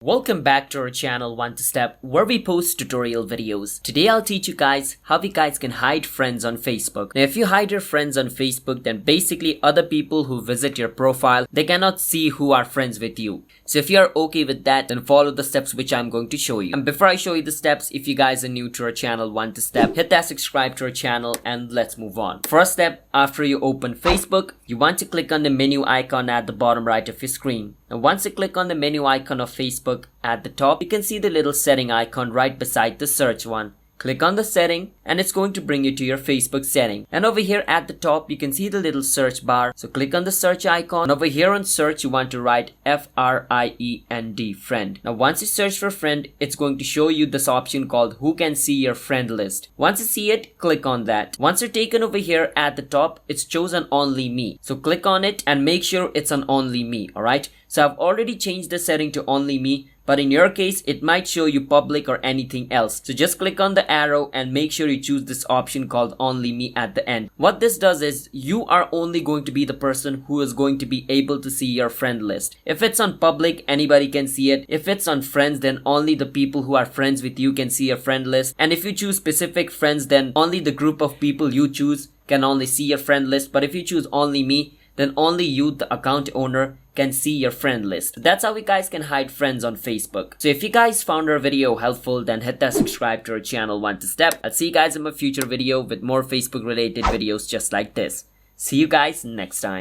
Welcome back to our channel One to Step, where we post tutorial videos. Today I'll teach you guys how you guys can hide friends on Facebook. Now if you hide your friends on Facebook, then basically other people who visit your profile, they cannot see who are friends with you. So if you are okay with that, then follow the steps which I'm going to show you. And before I show you the steps, if you guys are new to our channel One to Step, hit that subscribe to our channel and let's move on. First step, after you open Facebook, you want to click on the menu icon at the bottom right of your screen. And once you click on the menu icon of Facebook at the top, you can see the little setting icon right beside the search one. Click on the setting and it's going to bring you to your Facebook setting. And over here at the top, you can see the little search bar. So click on the search icon. And over here on search, you want to write FRIEND, friend. Now once you search for friend, it's going to show you this option called who can see your friend list. Once you see it, click on that. Once you're taken over here at the top, it's chosen only me. So click on it and make sure it's on only me, alright? So I've already changed the setting to only me, but in your case, it might show you public or anything else. So just click on the arrow and make sure you choose this option called only me at the end. What this does is you are only going to be the person who is going to be able to see your friend list. If it's on public, anybody can see it. If it's on friends, then only the people who are friends with you can see your friend list. And if you choose specific friends, then only the group of people you choose can only see your friend list. But if you choose only me, then only you, the account owner, can see your friend list. That's how you guys can hide friends on Facebook. So if you guys found our video helpful, then hit that subscribe to our channel One to Step. I'll see you guys in my future video with more Facebook related videos just like this. See you guys next time.